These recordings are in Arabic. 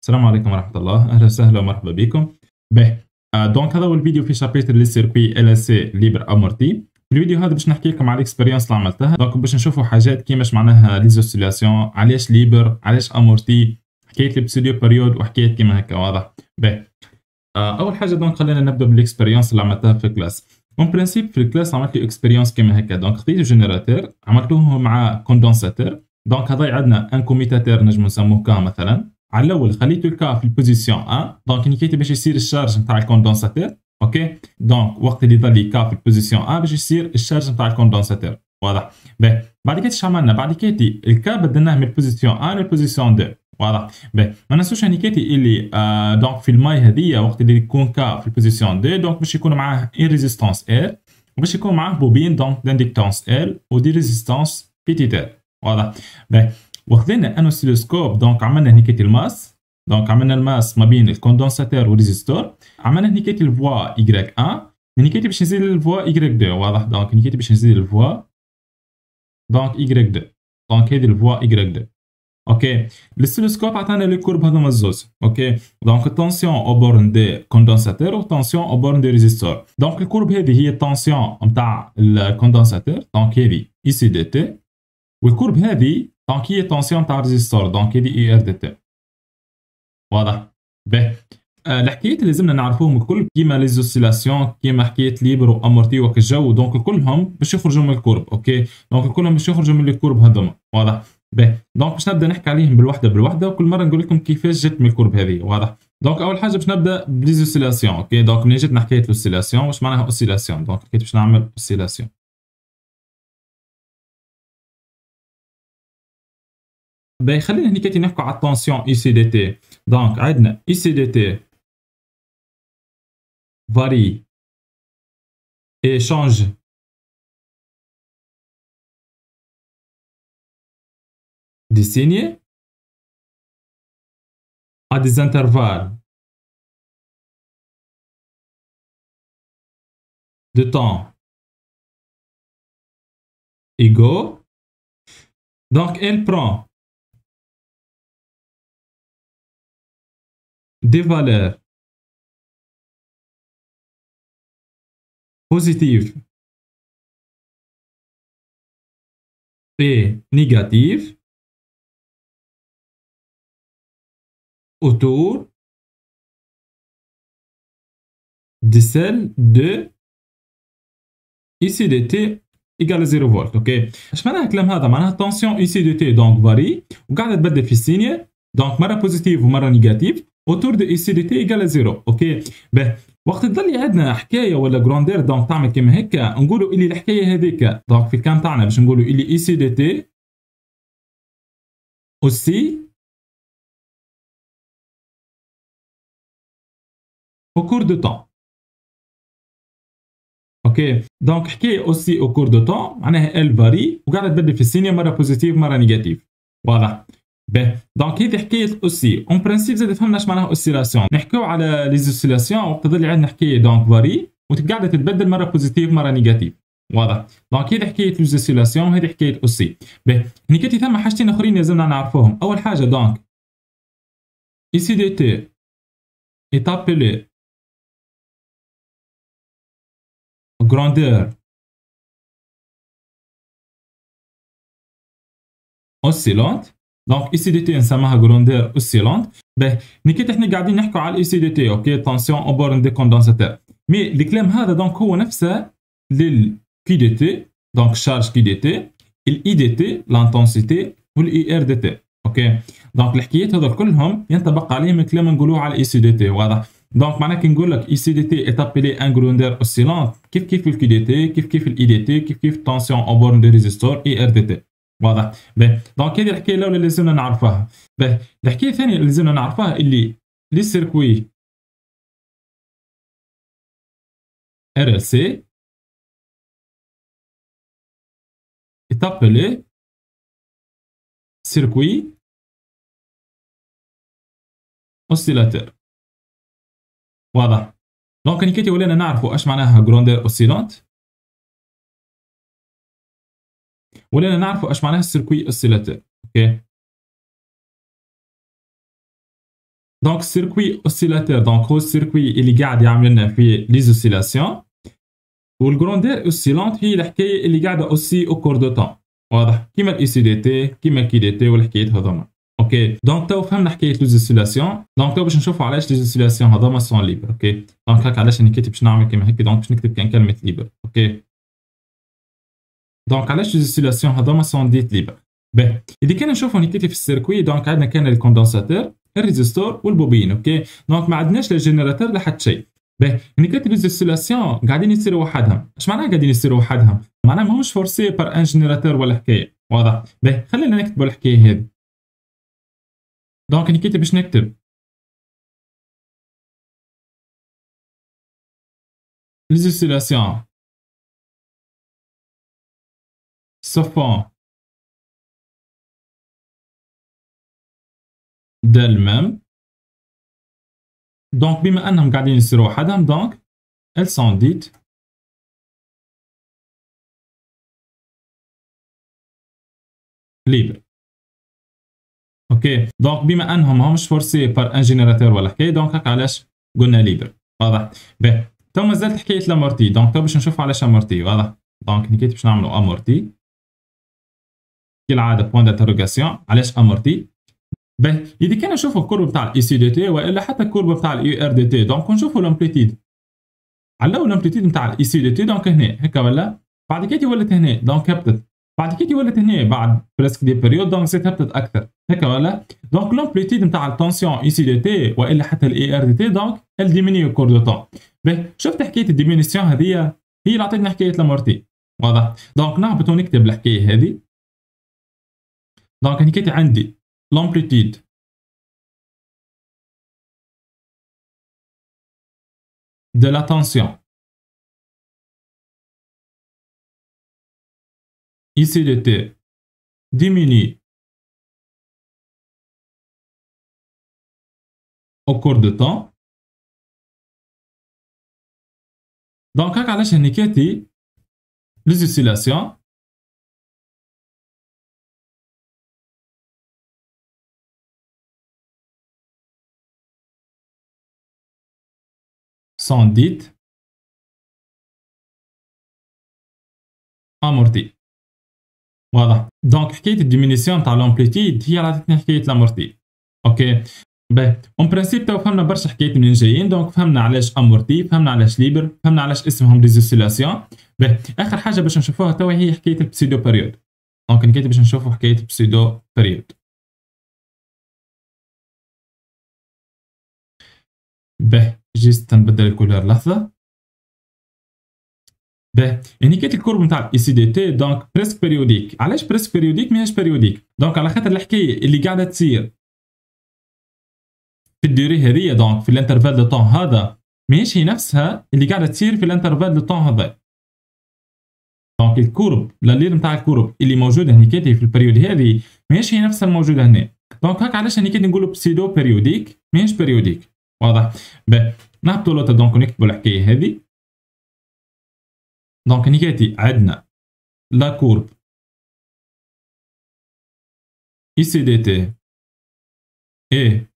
السلام عليكم ورحمة الله، أهلا وسهلا ومرحبا بكم. باهي، دونك هذا هو الفيديو في شابتر لي سيركوي ال اس سي ليبر امورتي. في الفيديو هذا باش نحكي لكم على الاكسبيريونس اللي عملتها، دونك باش نشوفوا حاجات كيماش معناها ليزوسيلاسيون، علاش ليبر، علاش امورتي، حكاية البسوديو بيريود وحكاية كيما هكا. واضح؟ باهي، أول حاجة دونك خلينا نبدأ بالاكسبيريونس اللي عملتها في الكلاس. اون برانسيب في الكلاس عملت لي اكسبيريونس كيما هكا، دونك خديت جينيراتور عملتوه مع كوندونساتور. دونك هذا عندنا ان كوميتاتور نجمو نسموه كا مثلا. على الاول خليته الكا في البوزيسيون 1، دونك نيكيتي باش يصير الشارج نتاع الكوندونساتور. اوكي، دونك وقت اللي ضل كا في البوزيسيون 1 باش يصير الشارج نتاع الكوندونساتور. واضح؟ باهي، بعد كده اش عملنا؟ بعد كده الكا بدلناه من البوزيسيون 1 للبوزيسيون 2. واضح؟ باهي، ما ننسوش هنيكيتي اللي دونك في الماي هذيا وقت اللي يكون كا في البوزيسيون 2، دونك باش يكون معاه اي ريزيستانس ال، وباش يكون معاه بوبين دونك دانديكتونس ال ودي ريزيستانس بيتيتال. واضح؟ باهي، وخذنا ان اوسيلوسكوب، دونك عملنا هنيكيتي الماس، دونك عملنا الماس ما بين الكوندونساتور والريزيستور، عملنا هنيكيتي الفوا Y 1، هنيكيتي باش نزيد الفوا Y 2. واضح؟ دونك هنيكيتي باش نزيد الفوا دونك Y 2، دونك هذه الفوا Y 2. اوكي، السيلوسكوب عطانا لي كورب هذوما الزوز. اوكي، دونك التونسيون او بورن دي كوندونساتور والتونسيون او بورن دي ريزيستور. دونك الكورب هذه هي التونسيون نتاع الكوندونساتور، دونك هذه اي سي دي تي، والكورب هذه دونك هي التونسيون نتاع الريزيستور، دونك هذه اي ار دي تي. واضح؟ باهي، الحكايات اللي لازمنا نعرفوهم الكل كيما ليزوسيلاسيون، كيما حكايه ليبر وامورتي وك الجو، دونك كلهم باش يخرجوا من الكورب. اوكي، دونك كلهم باش يخرجوا من الكورب هذوما. واضح؟ باهي، دونك باش نبدا نحكي عليهم بالوحده بالوحده، وكل مره نقول لكم كيفاش جت من الكورب هذه. واضح؟ دونك اول حاجه باش نبدا بليزوسيلاسيون. اوكي، دونك منين جاتنا حكايه الاوسيلاسيون؟ واش معناها اوسيلاسيون؟ دونك حكيت باش نعمل اوسيلاسيون. باهي، خلينا هنيك نحكوا على التونسيون اي سي دي تي. دونك عندنا اي سي دي تي varie et change de signe à des intervalles de temps égaux. Donc, elle prend des valeurs positives et négatives autour de celle de ici de t égale 0 فولت. اوكي، اش معناها الكلام هذا؟ معناها التونسيون اي سي دو تي دونك فاري وقاعده تبدل في السينيا، دونك مره بوزيتيف ومره نيجاتيف اوتور دو اي سي دو تي ايجال 0. اوكي، باهي، وقت تضل عندنا حكايه ولا جراندير دونك تعمل كيما هكا، نقولوا اللي الحكايه هذيك دونك في الكام تاعنا باش نقولوا اللي اي سي دو تي اوسي au cours de temps. اوكي، دونك حكايه اوسي او كور دو طون معناها ال فاري وقاعده تبدل في السينيا مره بوزيتيف مره نيجاتيف. واضح؟ باهي، دونك هذه حكايه اوسي. اون برانسيب زاد فهمنا اش معناها اوسيلاسيون. نحكيو على ليزوسيلاسيون وقت تظل عندنا حكايه دونك فاري وقاعده تتبدل مره بوزيتيف مره نيجاتيف. واضح؟ دونك هذه حكايه ليزوسيلاسيون وهذه حكايه اوسي. باهي، هنيك ثم حاجتين اخرين لازمنا نعرفوهم. اول حاجه دونك اي سي دي تي est appelé grandeur oscillante. دونك اي سي دي تي نسميها جروندير اوسيلونت. باهي، نيكيت احنا قاعدين نحكوا على الاي سي دي تي. اوكي، تونسيون او بورن دي كوندونساتور، مي الكلام هذا دونك هو نفسه للكي دي تي، دونك شارج كي دي تي، الاي دي تي لانتونسيتي والاي ار دي تي. اوكي، دونك الحكايات هذول كلهم ينطبق عليهم الكلام نقولوه على الاي سي دي تي. واضح؟ دونك معناها كي نقول لك اي سي دي تي اتابيلي ان جروندير اوسيلونت، كيف الكي دي تي، كيف الاي دي تي، كيف تونسيون او بورن دي ريزيستور اي ار دي تي. واضح؟ باهي، دونك هذه الحكايه الاولى اللي لازمنا نعرفها. باهي، الحكايه الثانيه اللي لازمنا نعرفها اللي لي سيركوي ار ال سي est appelé circuit oscillateur. واضح؟ دونك نيكيتي ولينا نعرفوا اش معناها جروندير اوسيلونت، ولينا نعرفوا اش معناها السيركوي اوسيلاتور. اوكي، دونك السيركوي اوسيلاتور دونك هو السيركوي اللي قاعد يعمل لنا في ليزوسيلاسيون، والجروندير اوسيلونت هي الحكايه اللي قاعده اوسي او كور دو طون. واضح؟ كيما الاي سي دي تي كيما كي دي تي والحكايات هذوما. اوكي دونك تو فهمنا حكايه ليزوسيلاسيون. دونك تو باش نشوفوا علاش ليزوسيلاسيون هذوما سون ليبر. اوكي دونك هكا علاش انا كاتب باش نعمل كيما هيك. دونك باش نكتب كان كلمه ليبر. اوكي دونك علاش ليزوسيلاسيون هذوما سون ديت ليبر. باهي اذا كان نشوفوا هنا كاتب في السيركوي دونك عندنا كان الكوندنساتور الريزيستور والبوبين. اوكي دونك ما عندناش لا جينيراتور لا حتى شيء. باهي هنا كاتب ليزوسيلاسيون قاعدين يصيروا وحدهم. اش معناها قاعدين يصيروا وحدهم؟ معناها ماهوش فورسي بار ان جينيراتور ولا حكايه. واضح؟ باهي خلينا نكتبوا الحكايه هذه. دونك هنا كاتب باش نكتب les oscillations se font d'elles-mêmes. Donc بما انهم قاعدين يصيروا وحدهم donc elles sont dites libres. اوكي دونك بما انهم ماهمش فورسي بار ان جينيراتور ولا حكايه دونك هكا علاش قلنا ليبر. واضح؟ باهي تو مازالت حكايه لامورتي. دونك تو باش نشوفوا علاش امورتي. واضح؟ دونك نكتب باش نعملوا امورتي كالعاده بوان دانتروغاسيون. علاش امورتي؟ باهي اذا كان نشوفوا الكورب بتاع الاي سي دي تي والا حتى الكورب بتاع الاي ار دي تي دونك نشوفوا الامبليتيد. علو الامبليتيد بتاع الاي سي دي تي دونك هنا هكا ولا بعد كيتي ولات هنا دونك هبطت بعد كيتي ولات هنا بعد بريسك دي بيريود دونك زيد هبطت اكثر هكا ولا. دونك الامبليتيد نتاع التونسيون اي سي دي تي والا حتى الاي ار دي تي دونك ال ديميني او كور دو طون. باهي شفت حكايه الديمينيسيون هذه هي اللي عطيتنا حكايه لامورتي. واضح؟ دونك نهبط ونكتب الحكايه هذه. دونك هنا كيتي عندي l'amplitude de la tension ici de T diminue au cours de temps. Donc هكا علاش هني كاتي les oscillations sont dites amorties. واضح؟ دونك حكايه الديمينيسيون تاع لامبليتيد هي اللي عطتني حكايه لامورتي. اوكي باهي اون برانسيب تو فهمنا برشا حكايات منين جايين. دونك فهمنا علاش امورتي، فهمنا علاش ليبر، فهمنا علاش اسمهم ديزوسيلاسيون. باهي اخر حاجه باش نشوفوها توا هي حكايه البسيدو بيريود. دونك نكتب باش نشوفوا حكايه البسيدو بيريود. باهي جيست نبدل الكولور لحظه. باهي يعني كانت الكورب نتاع الاي سي دي تي دونك بريسك بيريوديك. علاش بريسك بيريوديك ماهيش بيريوديك؟ دونك على خاطر الحكايه اللي قاعده تصير في الدوري هذه دونك في الانترفال دو طون هذا ماهيش هي نفسها اللي قاعده تصير في الانترفال دو طون هذا. دونك الكورب الليل نتاع الكورب اللي موجوده هنا كاتي في البريود هذه ماهيش هي نفسها الموجوده هنا. دونك هكا علاش هنا كاتي نقولوا بسيدو بيريوديك ماهيش بيريوديك. واضح؟ باهي نهبطوا لوطا دونك نكتبوا الحكايه هذه. دونك هنا كاتي عندنا لا كورب اي سي دي تي اي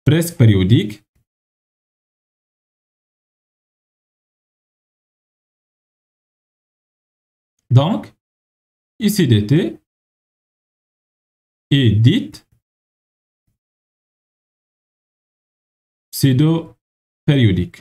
presque périodique. Donc, ici dt est dite pseudo-périodique.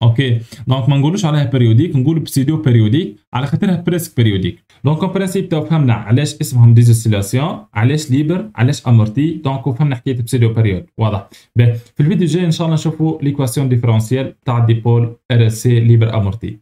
اوكي دونك ما نقولوش عليها بيريوديك نقول بسيدو بيريوديك على خاطرها بريسك بيريوديك. دونك اون برانسيب تو فهمنا علاش اسمهم ديزوسيلاسيون، علاش ليبر، علاش امورتي. دونك وفهمنا حكايه بسيدو بيريود. واضح؟ في الفيديو الجاي ان شاء الله نشوفوا ليكواسيون ديفرونسيال تاع الديبول ار اس سي ليبر امورتي.